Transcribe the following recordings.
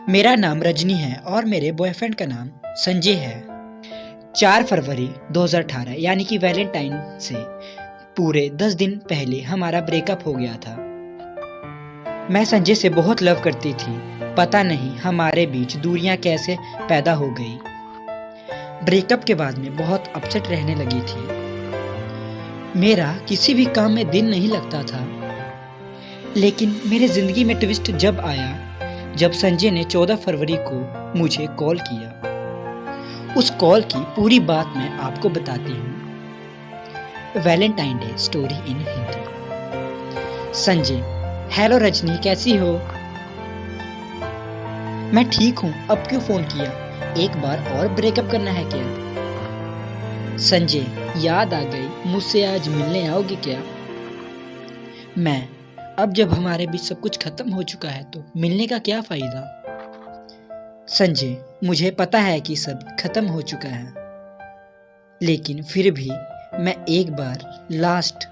मेरा नाम रजनी है और मेरे बॉयफ्रेंड का नाम संजय है। 4 फरवरी 2018 यानी कि वैलेंटाइन से पूरे 10 दिन पहले हमारा ब्रेकअप हो गया था। मैं संजय से बहुत लव करती थी। पता नहीं हमारे बीच दूरियां कैसे पैदा हो गई। ब्रेकअप के बाद मैं बहुत अपसेट रहने लगी थी। मेरा किसी भी काम में दिन नहीं लगता था। लेकिन मेरे जिंदगी में ट्विस्ट जब आया, जब संजय ने 14 फरवरी को मुझे कॉल किया। उस कॉल की पूरी बात मैं आपको बताती हूँ। Valentine day story in Hindi. Sanjay: hello Rajni, कैसी हो? मैं ठीक हूँ। अब क्यों फोन किया? एक बार और ब्रेकअप करना है क्या? संजय: याद आ गई, मुझसे आज मिलने आओगे क्या? मैं: अब जब हमारे बीच सब कुछ खत्म हो चुका है तो मिलने का क्या फायदा? संजय: मुझे पता है कि सब खत्म हो चुका है, लेकिन फिर भी मैं एक बार लास्ट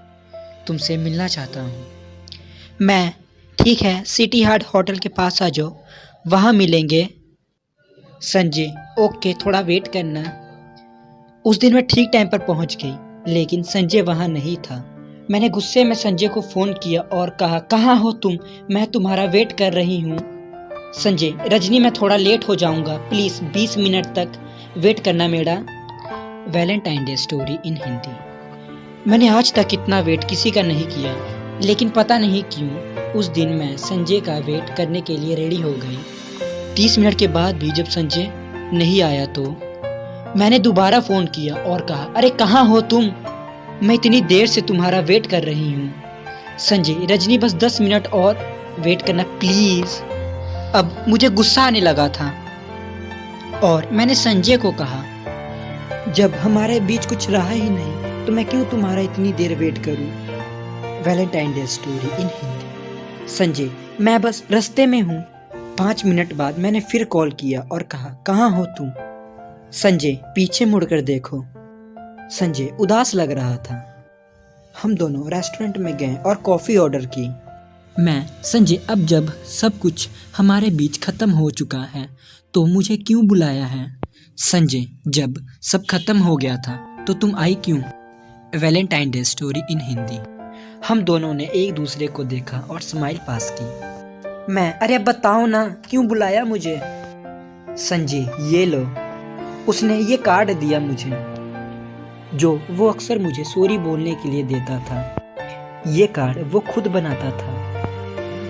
तुमसे मिलना चाहता हूँ। मैं: ठीक है, सिटी हार्ट होटल के पास आ जाओ, वहाँ मिलेंगे। संजय: ओके, थोड़ा वेट करना। उस दिन मैं ठीक टाइम पर पहुँच गई, लेकिन संजय वहाँ नहीं था। मैंने गुस्से में संजय को फोन किया और कहा, कहाँ हो तुम? मैं तुम्हारा वेट कर रही हूँ। संजय: रजनी, मैं थोड़ा लेट हो जाऊंगा, प्लीज 20 मिनट तक वेट करना मेरा। Valentine day story in Hindi. मैंने आज तक इतना वेट किसी का नहीं किया, लेकिन पता नहीं क्यों उस दिन मैं संजय का वेट करने के लिए रेडी हो गई। 30 मिनट के बाद भी जब संजय नहीं आया तो मैंने दोबारा फोन किया और कहा, अरे कहाँ हो तुम? मैं इतनी देर से तुम्हारा वेट कर रही हूँ। संजय: रजनी, बस 10 मिनट और वेट करना प्लीज। अब मुझे गुस्सा आने लगा था और मैंने संजय को कहा, जब हमारे बीच कुछ रहा ही नहीं तो मैं क्यों तुम्हारा इतनी देर वेट करूं? Valentine day story in Hindi. Sanjay: मैं बस रास्ते में हूँ। 5 मिनट बाद मैंने फिर कॉल किया और कहा, कहाँ हो तुम? संजय: पीछे मुड़कर देखो। संजय उदास लग रहा था। हम दोनों रेस्टोरेंट में गए और कॉफी ऑर्डर की। मैं: संजय, अब जब सब कुछ हमारे बीच खत्म हो चुका है तो मुझे क्यों बुलाया है? संजय: जब सब खत्म हो गया था तो तुम आई क्यों? Valentine day story in Hindi. हम दोनों ने एक दूसरे को देखा और स्माइल पास की। मैं: अरे अब बताओ ना, क्यों बुलाया मुझे? संजय: ये लो। उसने ये कार्ड दिया मुझे, जो वो अक्सर मुझे सॉरी बोलने के लिए देता था। ये कार्ड वो खुद बनाता था।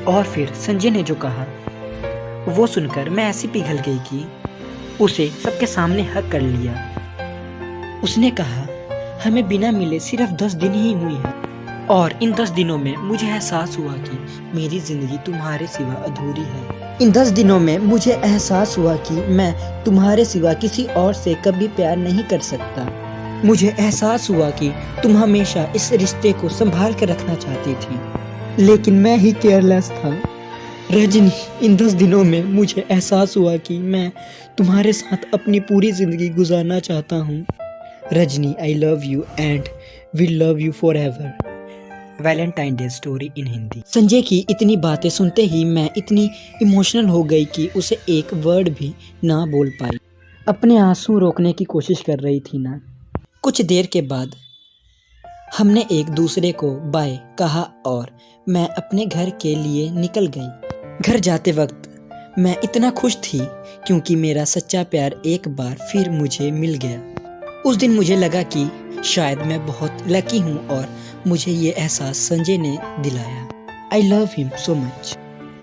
और फिर संजय ने जो कहा वो सुनकर मैं ऐसी पिघल गई कि उसे सबके सामने हक कर लिया। उसने कहा, हमें बिना मिले सिर्फ 10 दिन ही हुए हैं और इन 10 दिनों में मुझे एहसास हुआ कि मेरी जिंदगी तुम्हारे सिवा अधूरी है। इन 10 दिनों में मुझे एहसास हुआ कि मैं तुम्हारे सिवा किसी और से कभी प्यार नहीं कर सकता। मुझे एहसास हुआ कि तुम हमेशा इस रिश्ते को संभाल कर रखना चाहती थी, लेकिन मैं ही केयरलेस था। रजनी, इन 10 दिनों में मुझे एहसास हुआ कि मैं तुम्हारे साथ अपनी पूरी जिंदगी गुजारना चाहता हूँ। Rajni, I love you and will love you for ever. Valentine day story in Hindi. Sanjay की इतनी बातें सुनते ही मैं इतनी इमोशनल हो गई कि उसे एक वर्ड भी ना बोल पाई। अपने आंसू रोकने की कोशिश कर रही थी ना। कुछ देर के बाद हमने एक दूसरे को बाय कहा और मैं अपने घर के लिए निकल गई। घर जाते वक्त मैं इतना खुश थी क्योंकि मेरा सच्चा प्यार एक बार फिर मुझे मिल गया। उस दिन मुझे लगा कि शायद मैं बहुत लकी हूँ और मुझे ये एहसास संजय ने दिलाया। I love him so much.